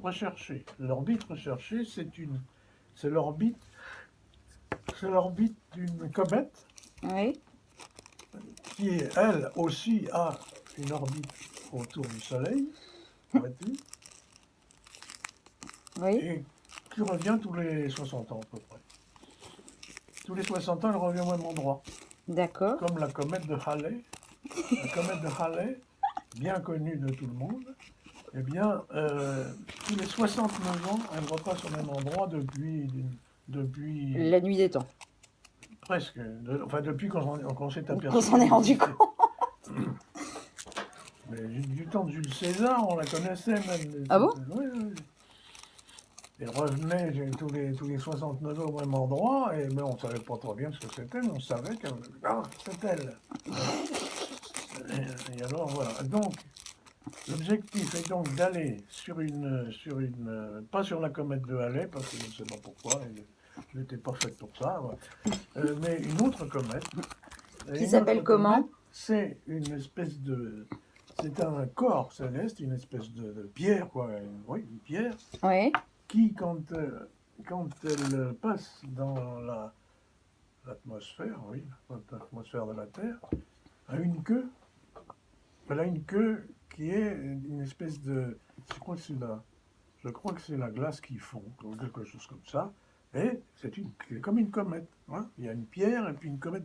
recherchée. L'orbite recherchée, c'est l'orbite d'une comète Oui. qui, elle aussi, a une orbite autour du Soleil, vois-tu, Oui. et qui revient tous les 60 ans à peu près. Tous les 60 ans, elle revient au même endroit, D'accord. comme la comète de Halley. La comète de Halley, bien connue de tout le monde, eh bien, tous les 69 ans, elle repasse au même endroit depuis La nuit des temps. presque, enfin depuis qu'on s'est Qu'on aperçu s'en est qu'elle rendu existait. compte. Mais du temps de Jules César, on la connaissait même. Ah bon? Oui, oui. Elle revenait tous les 69 ans au même endroit, mais on ne savait pas trop bien ce que c'était, mais on savait que c'est elle. Et alors voilà. Donc, l'objectif est donc d'aller pas sur la comète de Halley, parce que je ne sais pas pourquoi, elle n'était pas faite pour ça, mais une autre comète. Qui Une s'appelle autre comment? comète, c'est c'est un corps céleste, une espèce de pierre, quoi, oui, une pierre, Oui. qui, quand elle passe dans l'atmosphère, oui, l'atmosphère de la Terre, a une queue. Elle a une queue qui est une espèce de, je crois que c'est la glace qui fond, ou quelque chose comme ça. Et c'est comme une comète, hein. Il y a une pierre et puis une comète,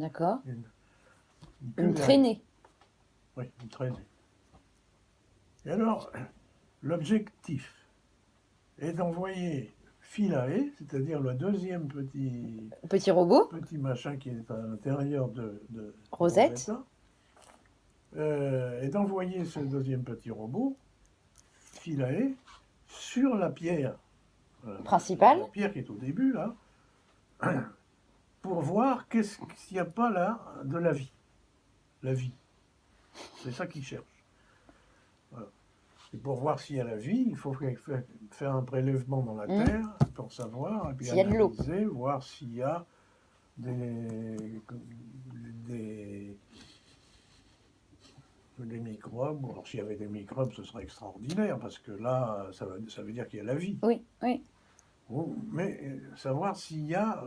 D'accord. une queue Une derrière. traînée. Oui, une traînée. Et alors, l'objectif est d'envoyer Philae, c'est-à-dire le deuxième Petit robot. petit machin qui est à l'intérieur de Rosette. Rosetta, et d'envoyer ce deuxième petit robot, Philae, sur la pierre, Principale. la pierre qui est au début, là, pour voir s'il n'y a pas là de la vie. La vie. C'est ça qu'il cherche. Voilà. Et pour voir s'il y a la vie, il faut faire un prélèvement dans la terre pour savoir, et puis S'il y a de l'eau. analyser, voir s'il y a des microbes. Alors s'il y avait des microbes, ce serait extraordinaire, parce que là, ça veut dire qu'il y a la vie. Oui, oui. Mais savoir s'il y a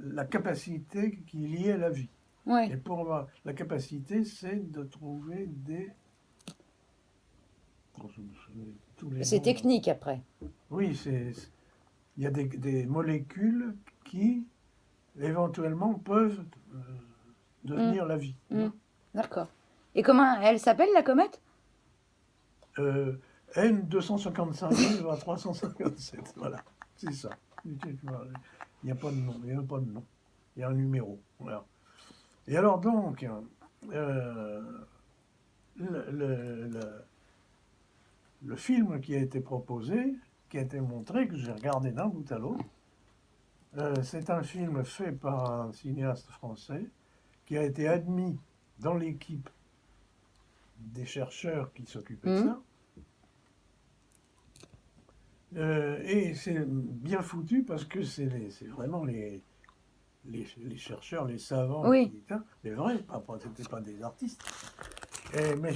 la capacité qui est liée à la vie. Oui. Et pour la capacité, c'est de trouver C'est technique après. Oui, il y a des molécules qui, éventuellement, peuvent devenir la vie. D'accord. Et comment elle s'appelle, la comète? N255 à 357, voilà, c'est ça. Il n'y a pas de nom, il n'y a pas de nom. Il y a un numéro, voilà. Et alors donc, le film qui a été proposé, qui a été montré, que j'ai regardé d'un bout à l'autre, c'est un film fait par un cinéaste français qui a été admis dans l'équipe des chercheurs qui s'occupaient de ça. Et c'est bien foutu parce que c'est vraiment les chercheurs, les savants, Oui. les vrais, c'était pas des artistes. Mais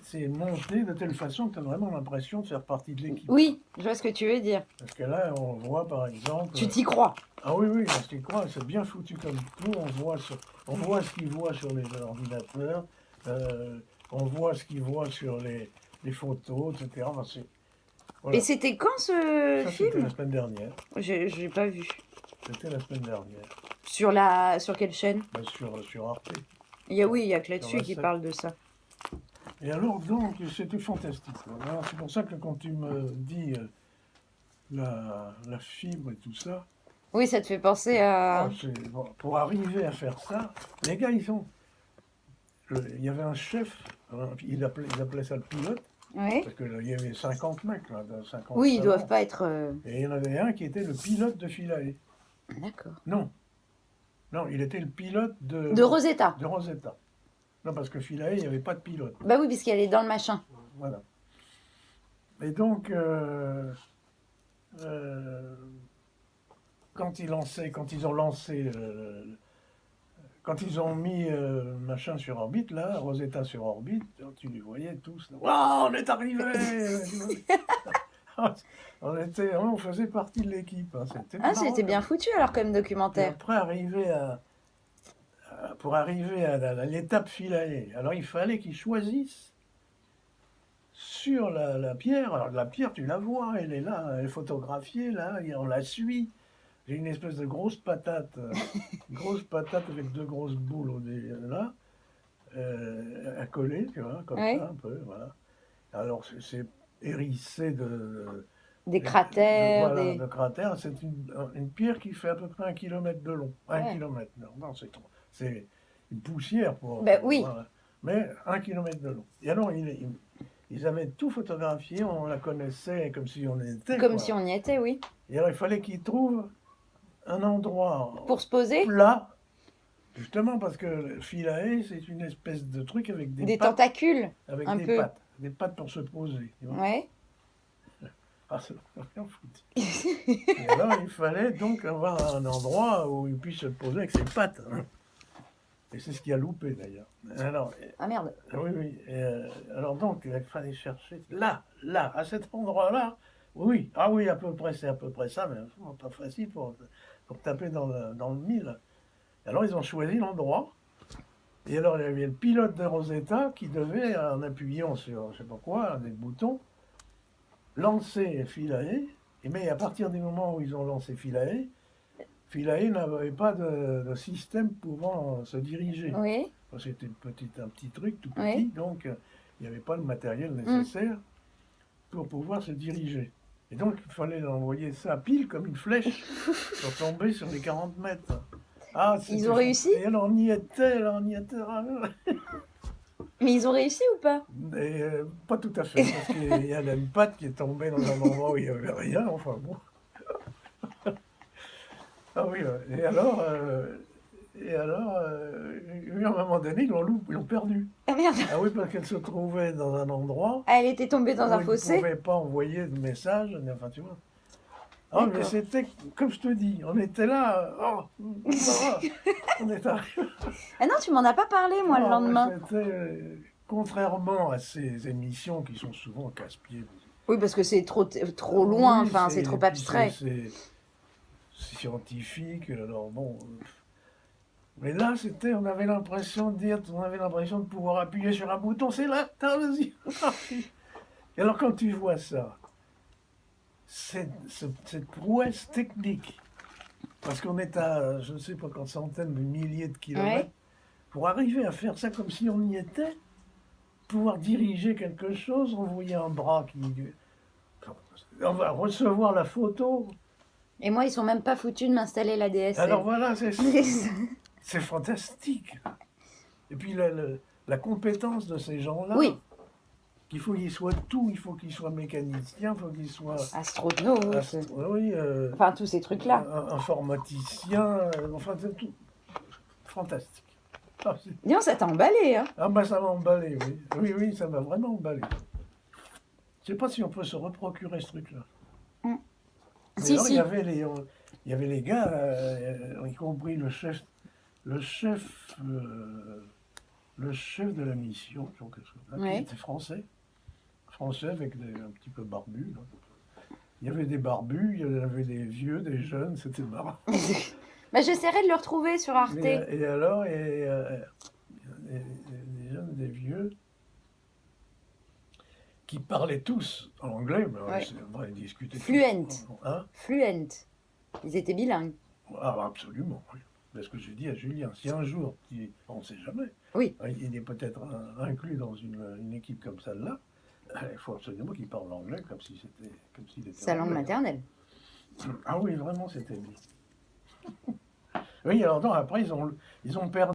c'est monté de telle façon que tu as vraiment l'impression de faire partie de l'équipe. Oui, je vois ce que tu veux dire. Parce que là, on voit par exemple... Tu t'y crois. Ah oui, oui, je t'y crois, c'est bien foutu comme tout. On voit ce qu'ils voient sur les ordinateurs, on voit ce qu'ils voient sur les photos, etc. Enfin, voilà. Et c'était quand ce Ça, film? c'était la semaine dernière. J'ai pas vu. C'était la semaine dernière. Sur quelle chaîne? Sur Arte. Oui, il y a que là-dessus qui parle de ça. Et alors, donc, c'était fantastique. Alors, c'est pour ça que quand tu me dis la fibre et tout ça... Oui, ça te fait penser à... Bon, pour arriver à faire ça, les gars, il y avait un chef, il appelait ça le pilote, Oui. parce qu'il y avait 50 mecs, là, 50 Oui, ils savants. doivent pas être... Et il y en avait un qui était le pilote de Philae. D'accord. Non, il était le pilote De Rosetta. De Rosetta. Non, parce que Philae, il n'y avait pas de pilote. Bah oui, puisqu'elle est dans le machin. Voilà. Et donc, quand ils ont mis machin sur orbite, là, Rosetta sur orbite, tu les voyais tous. Waouh, on est arrivé. On faisait partie de l'équipe. Hein. C'était Ah, marrant, c'était bien comme- foutu alors comme Et documentaire. après, pour arriver à l'étape Philae, alors il fallait qu'ils choisissent sur la pierre. Alors la pierre, tu la vois, elle est là, elle est photographiée, là, et on la suit. J'ai une espèce de grosse patate avec deux grosses boules là, à coller, tu vois, comme Oui. ça un peu, voilà. Alors c'est hérissé Des cratères, voilà, des... de cratères. C'est une pierre qui fait à peu près 1 kilomètre de long. Un Ouais. kilomètre, non, c'est une poussière Ben oui, voilà. Mais 1 kilomètre de long. Et alors, ils avaient tout photographié, on la connaissait comme si on y était, comme quoi. si on y était, oui. Et alors, il fallait qu'ils trouvent un endroit Pour se poser, plat, justement parce que le Philae, c'est une espèce de truc avec des pattes, tentacules, avec un des peu. pattes, des pattes pour se poser. Tu vois. Ouais. Ah, c'est rien foutu. Et alors, il fallait donc avoir un endroit où il puisse se poser avec ses pattes. Hein. Et c'est ce qui a loupé d'ailleurs. Alors, Ah merde. oui, oui. Alors donc, il fallait chercher là, à cet endroit-là. Oui, ah oui, à peu près, c'est à peu près ça, mais pas facile pour taper dans le mille. Alors, ils ont choisi l'endroit. Et alors, il y avait le pilote de Rosetta qui devait, en appuyant sur, je sais pas quoi, des boutons, lancer Philae. Mais à partir du moment où ils ont lancé Philae, Philae n'avait pas de système pouvant se diriger. Oui. C'était un petit truc tout petit, Oui. donc il n'y avait pas le matériel Mm. nécessaire pour pouvoir se diriger. Et donc il fallait envoyer ça pile comme une flèche pour tomber sur les 40 mètres. Ah, Ils ont réussi? Et alors on y était. Mais ils ont réussi ou pas? Et, pas tout à fait, parce qu'il y a une patte qui est tombée dans un endroit où il n'y avait rien, enfin bon. Ah oui, et alors, à un moment donné, ils l'ont perdu. Ah merde. Ah oui, parce qu'elle se trouvait dans un endroit Ah, elle était tombée dans où un ils ne fossé? pouvaient pas envoyer de message, enfin tu vois. Ah, mais D'accord. c'était, comme je te dis, on était là, on est arrivé. Ah non, tu m'en as pas parlé, moi, le Ah, ouais, lendemain. c'était, contrairement à ces émissions qui sont souvent casse-pieds. Oui, parce que c'est trop loin, Oui, enfin, c'est trop puis abstrait. c'est scientifique, alors bon. Mais là, on avait l'impression de pouvoir appuyer sur un bouton, c'est là, vas-y. Et alors quand tu vois ça, cette prouesse technique, parce qu'on est à, je ne sais pas, quand centaines de milliers de kilomètres, Ouais. pour arriver à faire ça comme si on y était, pouvoir diriger quelque chose, envoyer un bras qui... On va recevoir la photo. Et moi, ils sont même pas foutus de m'installer la DSL. Alors voilà, c'est fantastique. Et puis la compétence de ces gens-là, Oui. qu'il faut qu'ils soient tout, il faut qu'ils soient mécaniciens, il faut qu'ils soient... Astronautes. oui, Enfin, tous ces trucs-là. informaticiens, enfin c'est tout. Fantastique. Ah, Dis donc, ça t'a emballé, hein? ah bah ça m'a emballé, oui. Oui, oui, ça m'a vraiment emballé. Je ne sais pas si on peut se reprocurer ce truc-là. Si, alors, si. il y avait les gars, y compris le chef de la mission, quelque chose, là, Ouais. qui était français avec un petit peu barbu. Là. Il y avait des barbus, il y avait des vieux, des jeunes, c'était marrant. Bah, j'essaierai de le retrouver sur Arte. Et alors, des jeunes, des vieux, qui parlaient tous en anglais, mais Ouais. ils discutaient. Fluent. Hein? Fluent. Ils étaient bilingues. Ah, absolument, oui. C'est ce que j'ai dit à Julien. Si un jour, on ne sait jamais, Oui. il est peut-être inclus dans une équipe comme celle-là, il faut absolument qu'il parle anglais comme s'il était Sa langue anglais. maternelle. Ah oui, vraiment, c'était bien. Oui, alors non, après, ils ont perdu.